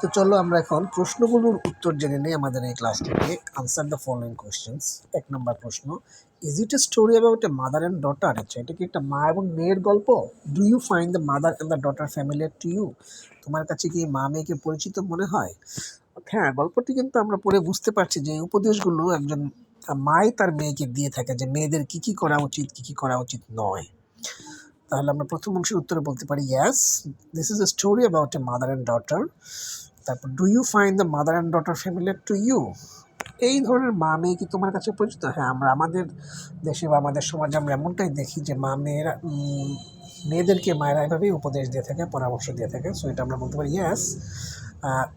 তো চলো আমরা এখন প্রশ্নগুলোর উত্তর জেনে নিই আমাদের এই ক্লাসটিতে। Answer the following questions. ১ নম্বর প্রশ্ন, is it a story about a mother and daughter? আচ্ছা, এটা কি একটা মা এবং মেয়ের গল্প? Do you find the mother and the daughter familiar to you? তোমার কাছে কি মা মেয়েকে পরিচিত মনে হয়? হ্যাঁ, গল্পটি কিন্তু আমরা পড়ে বুঝতে পারছি যে এই উপদেশগুলো একজন মাই তার মেয়েকে দিয়ে থাকে যে মেয়েদের কী কী করা উচিত, কী কী করা উচিত নয়। তাহলে আমরা প্রথম অংশের উত্তরে বলতে পারি yes, this is a story about a mother and daughter. তারপর do you find the mother and daughter familiar to you? এই ধরনের মা মেয়ে কি তোমার কাছে পরিচিত? হ্যাঁ, আমরা আমাদের দেশে বা আমাদের সমাজে আমরা এমনটাই দেখি যে মা মেয়েরা মেয়েদেরকে মায়েরা এভাবেই উপদেশ দিয়ে থাকে, পরামর্শ দিয়ে থাকে। সো এটা আমরা বলতে পারি yes,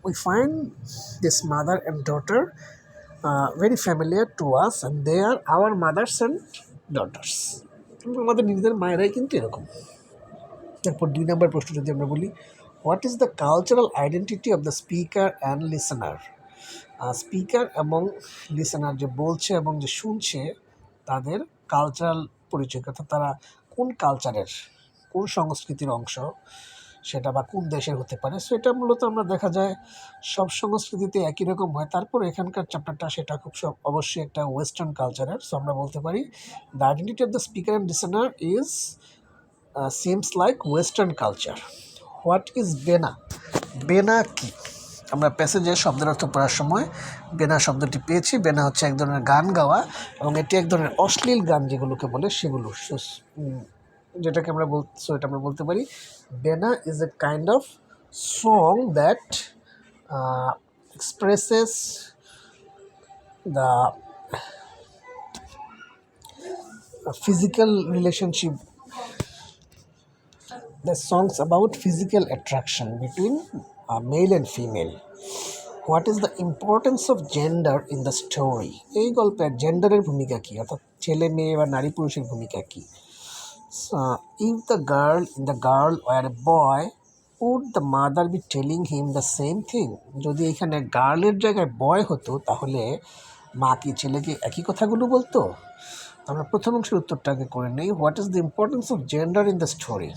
we find this mother and daughter very familiar to us and they are our mothers and daughters. আমাদের নিজেদের মায়েরাই কিন্তু এরকম। তারপর ২ নম্বর প্রশ্ন যদি আমরা বলি, what is the cultural identity of the speaker and listener? Speaker এবং লিসেনার যে বলছে এবং যে শুনছে তাদের কালচারাল পরিচয়, অর্থাৎ তারা কোন কালচারের, কোন সংস্কৃতির অংশ সেটা বা কোন দেশের হতে পারে। সো এটা মূলত আমরা দেখা যায় সব সংস্কৃতিতে একই রকম হয়। তারপর এখানকার চ্যাপ্টারটা সেটা খুব অবশ্যই একটা ওয়েস্টার্ন কালচারের। সো আমরা বলতে পারি the identity of the speaker and listener is seems like western culture. What is Bena? Bena কি? আমরা প্যাসেজের শব্দের অর্থ পড়ার সময় বেনা শব্দটি পেয়েছি। বেনা হচ্ছে এক ধরনের গান গাওয়া এবং এটি এক ধরনের অশ্লীল গান যেগুলোকে বলে সেগুলো, যেটাকে আমরা এটা আমরা বলতে পারি Bena is a kind of song that expresses the physical relationship, the songs about physical attraction between male and female. What is the importance of gender in the story? এই গল্পে জেন্ডারের ভূমিকা কি, অর্থাৎ ছেলে মেয়ে বা নারী পুরুষের ভূমিকা কি? If the girl were a boy, would the mother be telling him the same thing? যদি এখানে গার্লের জায়গায় বয় হতো তাহলে মা কি ছেলেকে একই কথাগুলো বলতো? আমরা প্রথম অংশের উত্তরটাকে করে নেই। What is the importance of gender in the story?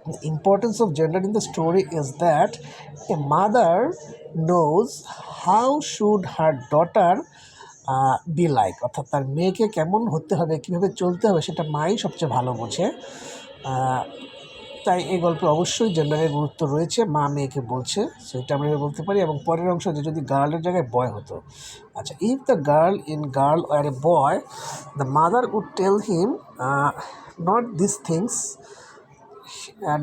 The importance of gender in the story is that a mother knows how should her daughter be like, অর্থাৎ তার মেয়েকে কেমন হতে হবে, কীভাবে চলতে হবে সেটা মাই সবচেয়ে ভালো বোঝে। তাই এই গল্পে অবশ্যই জেন্ডারের গুরুত্ব রয়েছে, মা মেয়েকে বলছে, সেটা আমরা বলতে পারি। এবং পরের অংশ যে যদি গার্লের জায়গায় বয় হতো, আচ্ছা, if the girl were a boy, the mother would tell him not these things,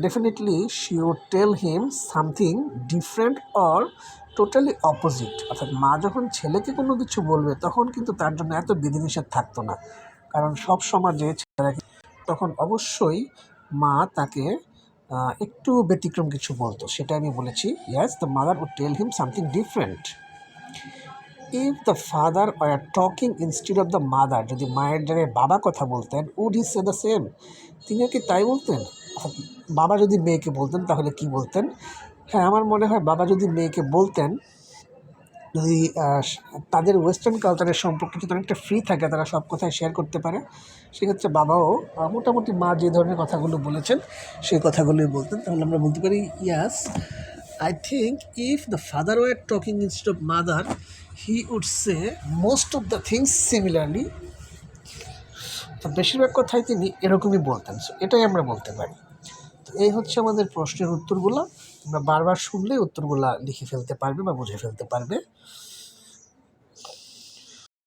definitely she would tell him something different or totally opposite. অর্থাৎ মা যখন ছেলেকে কোনো কিছু বলবে তখন কিন্তু তার জন্য এত বিধিনিষেধ থাকতো না, কারণ সব সমাজে ছেলেরা তখন অবশ্যই মা তাকে একটু ব্যতিক্রম কিছু বলতো, সেটা আমি বলেছি yes, the mother would tell him something different. If the father were talking instead of the mother, যদি মায়ের জায়গায় বাবা কথা বলতেন, would he say the same? তিনিও কি তাই বলতেন? বাবা যদি মেয়েকে বলতেন তাহলে কি বলতেন? হ্যাঁ, আমার মনে হয় বাবা যদি মেয়েকে বলতেন, যদি তাদের ওয়েস্টার্ন কালচারের সম্পর্কে যদি অনেকটা ফ্রি থাকে, তারা সব কথাই শেয়ার করতে পারে, সেক্ষেত্রে বাবাও মোটামুটি মা যে ধরনের কথাগুলো বলেছেন সেই কথাগুলোই বলতেন। তাহলে আমরা বলতে পারি ইয়াস, I think if the father were talking instead of mother, he would say most of the things similarly. তো বেশিরভাগ কথাই তিনি এরকমই বলতেন। সো এটাই আমরা বলতে পারি। তো এই হচ্ছে আমাদের প্রশ্নের উত্তরগুলো। আমরা বারবার শুনলে উত্তরগুলো লিখে ফেলতে পারবে বা বুঝে ফেলতে পারবে।